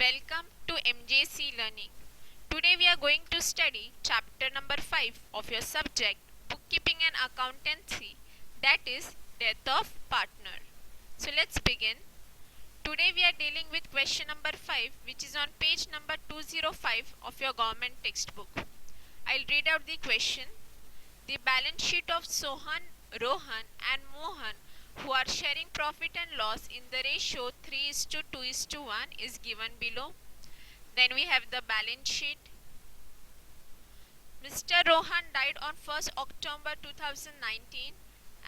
Welcome to MJC Learning. Today we are going to study chapter number 5 of your subject Bookkeeping and Accountancy, that is Death of Partner. So let's begin. Today we are dealing with question number 5, which is on page number 205 of your government textbook. I'll read out the question. The balance sheet of Sohan, Rohan and Mohan, who are sharing profit and loss in the ratio 3:2:1 is given below. Then we have the balance sheet. Mr. Rohan died on 1st October 2019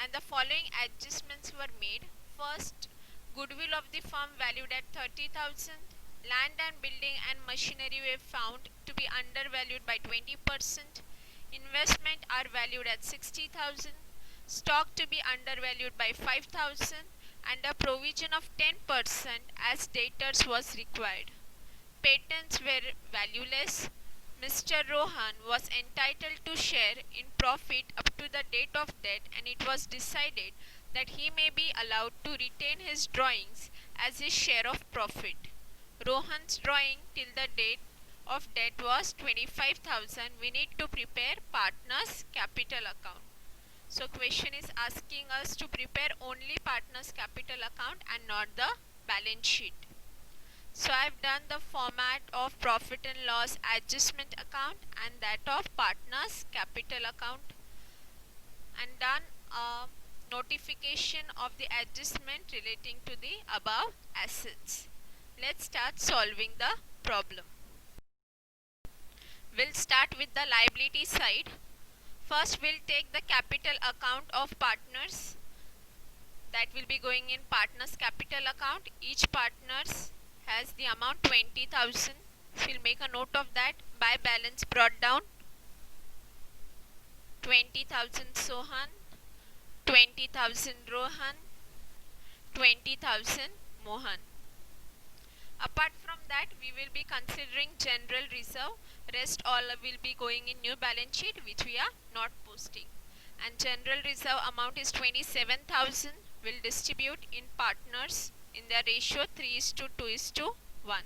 and the following adjustments were made. First, goodwill of the firm valued at 30,000. Land and building and machinery were found to be undervalued by 20%. Investment are valued at 60,000. Stock to be undervalued by 5,000 and a provision of 10% as debtors was required. Patents were valueless. Mr. Rohan was entitled to share in profit up to the date of death, and it was decided that he may be allowed to retain his drawings as his share of profit. Rohan's drawing till the date of death was 25,000. We need to prepare partners' capital account. So question is asking us to prepare only partners capital account and not the balance sheet. So I have done the format of profit and loss adjustment account and that of partners capital account and done a notification of the adjustment relating to the above assets. Let's start solving the problem. We'll start with the liability side. First, we'll take the capital account of partners. That will be going in partners capital account. Each partners has the amount 20,000. We'll make a note of that. By balance brought down 20,000 Sohan, 20,000 Rohan, 20,000 Mohan. Apart from that, we will be considering general reserve. Rest all will be going in new balance sheet, which we are not posting. And general reserve amount is 27,000. Will distribute in partners in the ratio 3:2:1.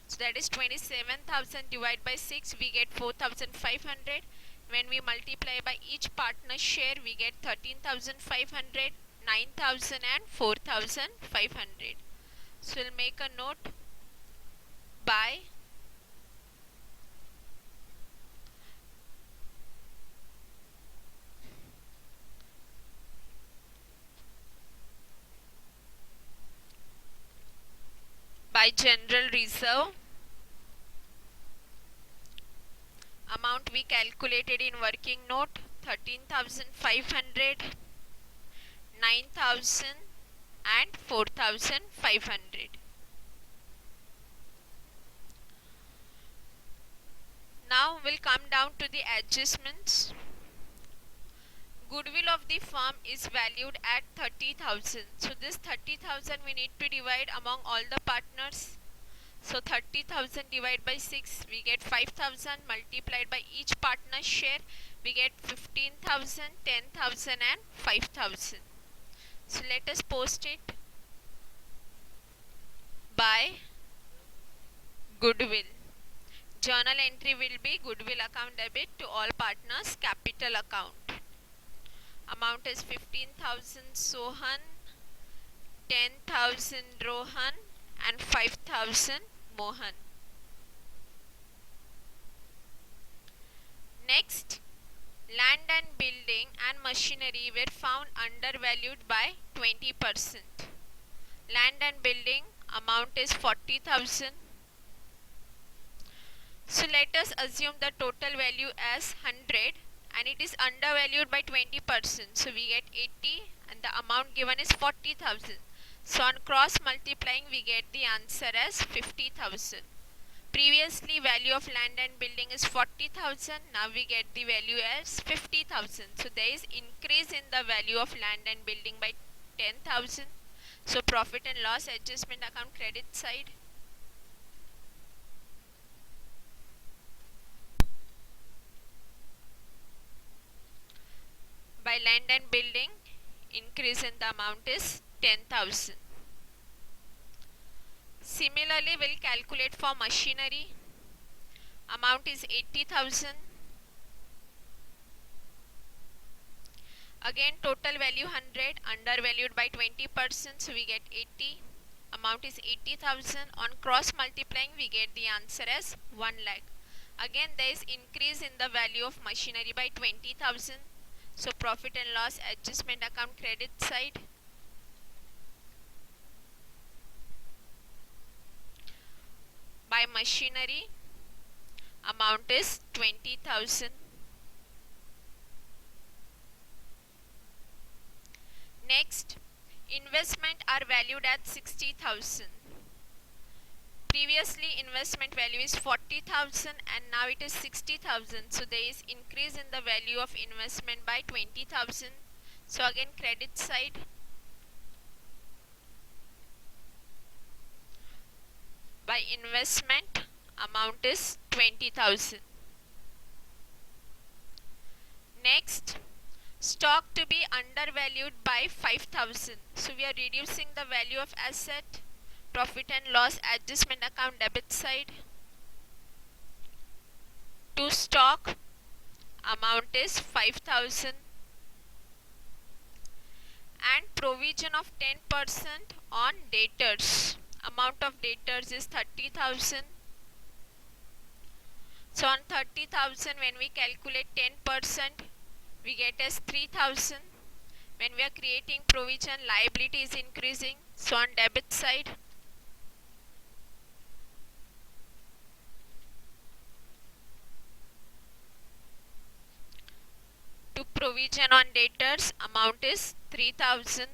So that is 27,000 divided by 6. We get 4,500. When we multiply by each partner's share, we get 13,500, 9,000 and 4,500. So we'll make a note by general reserve amount we calculated in working note 13,500, 9,000 and 4,500. Now we'll come down to the adjustments. Goodwill of the firm is valued at 30,000. So this 30,000 we need to divide among all the partners. So 30,000 divided by 6, we get 5,000 multiplied by each partner's share, we get 15,000, 10,000 and 5,000. So let us post it by goodwill. Journal entry will be goodwill account debit to all partners capital account. Amount is 15,000 Sohan, 10,000 Rohan and 5,000 Mohan. Next, land and building and machinery were found undervalued by 20%. Land and building amount is 40,000. So let us assume the total value as 100 and it is undervalued by 20%. So we get 80 and the amount given is 40,000. So on cross multiplying we get the answer as 50,000. Previously value of land and building is 40,000. Now we get the value as 50,000. So there is increase in the value of land and building by 10,000. So profit and loss adjustment account credit side. By land and building, increase in the amount is 10,000. Similarly, we'll calculate for machinery. Amount is 80,000. Again, total value 100, undervalued by 20%, so we get 80. Amount is 80,000. On cross multiplying, we get the answer as 1 lakh. Again, there is increase in the value of machinery by 20,000. So profit and loss adjustment account credit side. By machinery, amount is 20,000. Next, investment are valued at 60,000. Previously investment value is 40,000 and now it is 60,000. So there is increase in the value of investment by 20,000. So again credit side. By investment, amount is 20,000. Next, stock to be undervalued by 5,000. So we are reducing the value of asset. Profit and loss adjustment account debit side. To stock, amount is 5,000. And provision of 10% on debtors. Amount of debtors is 30,000. So on 30,000, when we calculate 10%, we get as 3,000. When we are creating provision, liability is increasing. So on debit side, to provision on debtors, amount is 3,000.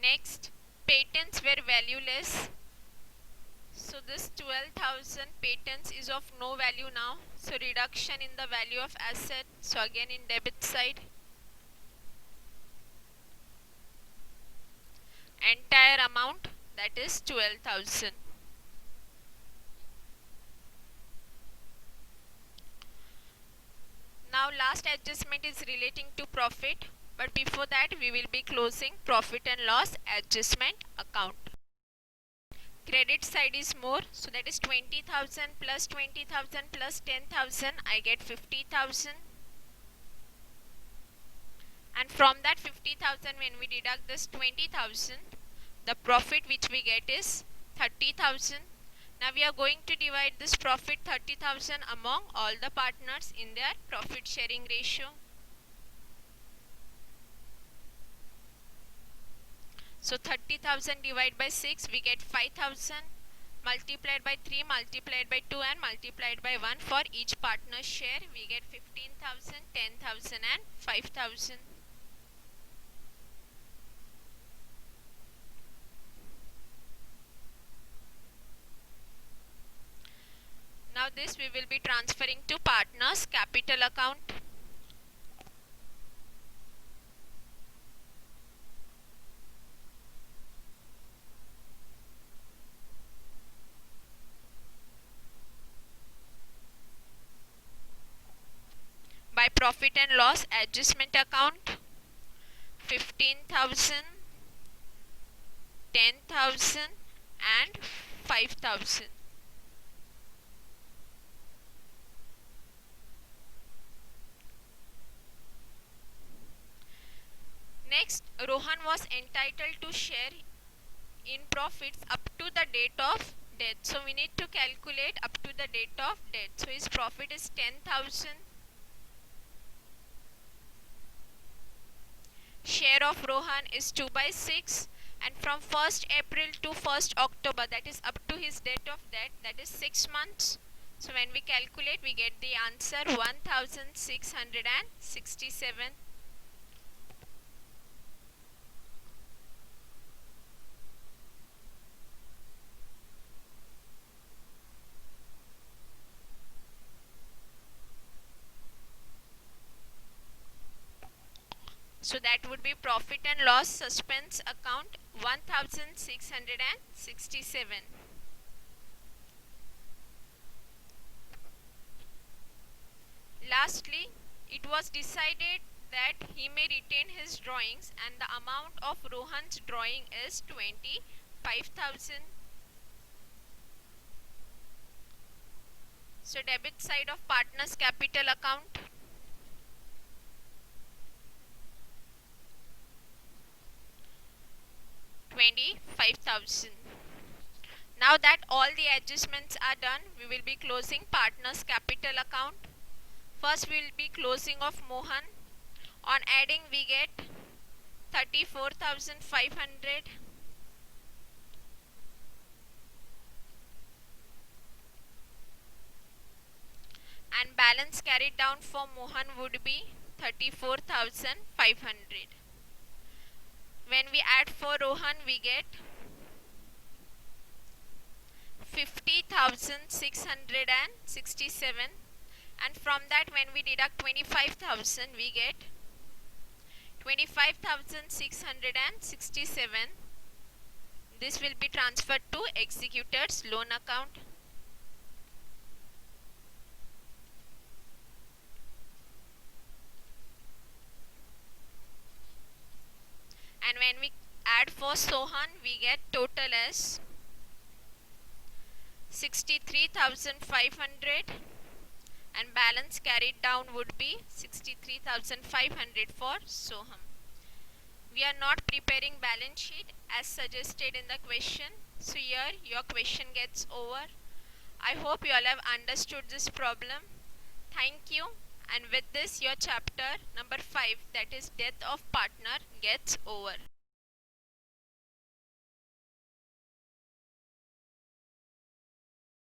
Next, patents were valueless. So this 12,000 patents is of no value now. So reduction in the value of asset. So again in debit side. Entire amount, that is 12,000. Now last adjustment is relating to profit. But before that we will be closing profit and loss adjustment account. Credit side is more, so that is 20,000 plus 20,000 plus 10,000, I get 50,000. And from that 50,000, when we deduct this 20,000, the profit which we get is 30,000. Now we are going to divide this profit 30,000 among all the partners in their profit sharing ratio. So 30,000 divided by 6, we get 5,000, multiplied by 3, multiplied by 2 and multiplied by 1 for each partner's share. We get 15,000, 10,000 and 5,000. Now this we will be transferring to partners capital account. By profit and loss adjustment account, 15,000, 10,000 and 5,000. Next, Rohan was entitled to share in profits up to the date of death. So we need to calculate up to the date of death. So his profit is 10,000. Share of Rohan is 2 by 6. And from 1st April to 1st October, that is up to his date of death, that is 6 months. So when we calculate, we get the answer 1,667. So that would be profit and loss suspense account 1,667. Lastly, it was decided that he may retain his drawings and the amount of Rohan's drawing is 25,000. So debit side of partner's capital account, 25,000. Now that all the adjustments are done, we will be closing partner's capital account. First we will be closing of Mohan. On adding we get 34,500. And balance carried down for Mohan would be 34,500. When we add for Rohan we get 50,667, and from that when we deduct 25,000 we get 25,667. This will be transferred to executor's loan account. And when we add for Sohan we get total as 63,500, and balance carried down would be 63,500 for Soham. We are not preparing balance sheet as suggested in the question, so here your question gets over. I hope you all have understood this problem. Thank you, and with this your chapter number 5, that is death of partner, gets over.